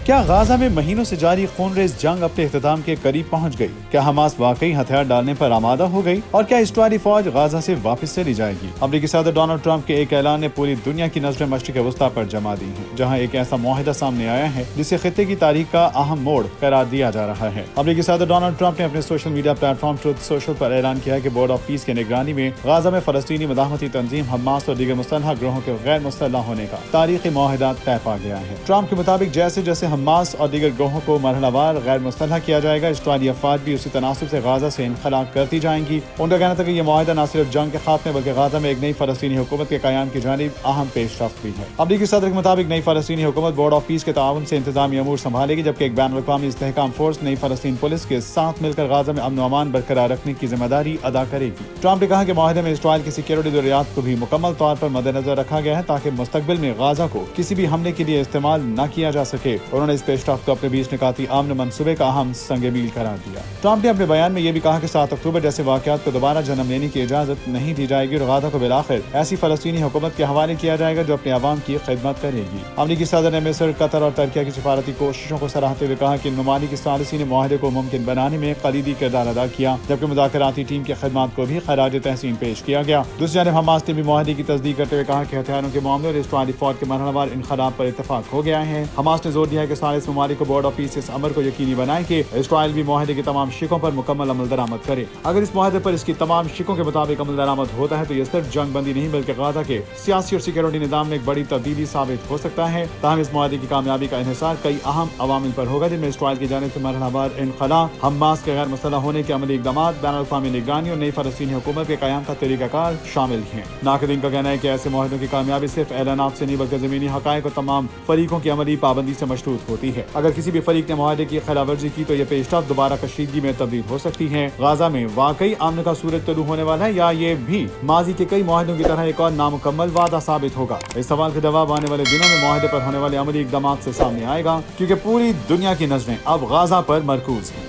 کیا غازہ میں مہینوں سے جاری خون ریز جنگ اپنے اختتام کے قریب پہنچ گئی؟ کیا حماس واقعی ہتھیار ڈالنے پر آمادہ ہو گئی؟ اور کیا اسرائیلی فوج غازہ سے واپس چلی جائے گی؟ امریکی صدر ڈونلڈ ٹرمپ کے ایک اعلان نے پوری دنیا کی نظریں مشرق وسطیٰ پر جما دی ہیں، جہاں ایک ایسا معاہدہ سامنے آیا ہے جسے خطے کی تاریخ کا اہم موڑ قرار دیا جا رہا ہے۔ امریکی صدر ڈونلڈ ٹرمپ نے اپنے social media platform Truth Social پر اعلان کیا ہے کہ بورڈ آف پیس کی نگرانی میں غازہ میں فلسطینی مداحمتی تنظیم حماس اور دیگر مسلح گروہوں کے غیر مسلح ہونے کا تاریخی معاہدہ طے پا گیا ہے۔ ٹرمپ کے مطابق جیسے جیسے حماس اور دیگر گروہوں کو مرحلہ وار غیر مسلح کیا جائے گا، اسرائیلی افواج بھی اسی تناسب سے غازہ سے انخلا کرتی جائیں گی۔ ان کا کہنا تھا کہ یہ معاہدہ نہ صرف جنگ کے خاتمے بلکہ غازہ میں ایک نئی فلسطینی حکومت کے قیام کی جانب اہم پیش رفت بھی ہے۔ امریکی صدر کے مطابق نئی فلسطینی حکومت بورڈ آف پیس کے تعاون سے انتظامی امور سنبھالے گی، جبکہ ایک بین الاقوامی استحکام فورس نئی فلسطین پولیس کے ساتھ مل کر غازہ میں امن و امان برقرار رکھنے کی ذمہ داری ادا کرے گی۔ ٹرمپ نے کہا کہ معاہدے میں اسرائیل کی سیکیورٹی ضروریات کو بھی مکمل طور پر مد نظر رکھا گیا ہے تاکہ مستقبل میں غازہ کو کسی بھی حملے کے لیے استعمال نہ کیا جا سکے۔ انہوں نے اس پیش رفت کو اپنے 20 نکاتی امن منصوبے کا اہم سنگ میل قرار دیا۔ ٹرمپ نے اپنے بیان میں یہ بھی کہا کہ 7 اکتوبر جیسے واقعات کو دوبارہ جنم لینے کی اجازت نہیں دی جائے گی اور غازہ کو بالآخر ایسی فلسطینی حکومت کے حوالے کیا جائے گا جو اپنے عوام کی خدمت کرے گی۔ امریکی صدر نے مصر، قطر اور ترکیہ کی سفارتی کوششوں کو سراہتے ہوئے کہا کہ ان ممالک ثالثین معاہدے کو ممکن بنانے میں کلیدی کردار ادا کیا، جبکہ مذاکراتی ٹیم کی خدمات کو بھی خراج تحسین پیش کیا گیا۔ دوسری جانب حماس نے بھی معاہدے کی تصدیق کرتے ہوئے کہا کہ ہتھیاروں کے معاملے اور اسرائیلی فوج کے مرحلہ وار انخلا پر اتفاق ہو گیا ہے۔ حماس نے زور دیا ہے کہ ثالث ممالک کو بورڈ آف پیس اس امر کو یقینی بنائے کہ اسرائیل بھی معاہدے کے تمام شقوں پر مکمل عمل درآمد کرے۔ اگر اس معاہدے پر اس کی تمام شقوں کے مطابق عمل درآمد ہوتا ہے تو یہ صرف جنگ بندی نہیں بلکہ غازہ کے سیاسی اور سیکیورٹی نظام میں ایک بڑی تبدیلی ثابت ہو سکتا ہے۔ تاہم اس معاہدے کی کامیابی کا انحصار کئی اہم عوامل پر ہوگا، جن میں اسرائیل کی جانب سے مرحلہ وار انخلا، حماس کے غیر مسلح ہونے کے عملی اقدامات، بین الاقوامی نگرانی اور نئی فلسطینی حکومت کے قیام کا طریقہ کار شامل ہیں۔ ناقدین کا کہنا ہے کہ ایسے معاہدوں کی کامیابی صرف اعلانات سے نہیں بلکہ زمینی حقائق اور تمام فریقوں کی عملی پابندی سے مشروط ہوتی ہے۔ اگر کسی بھی فریق نے معاہدے کی خلاف ورزی کی تو یہ پیش رفت دوبارہ کشیدگی میں تبدیل ہو سکتی ہے۔ غازہ میں واقعی امن کا سورج طلوع ہونے والا ہے یا یہ بھی ماضی کے کئی معاہدوں کی طرح ایک اور نامکمل وعدہ ثابت ہوگا؟ اس سوال کا جواب آنے والے دنوں میں معاہدے پر ہونے والے عملی اقدامات سے سامنے آئے گا، کیونکہ پوری دنیا کی نظریں اب غازہ پر مرکوز ہیں۔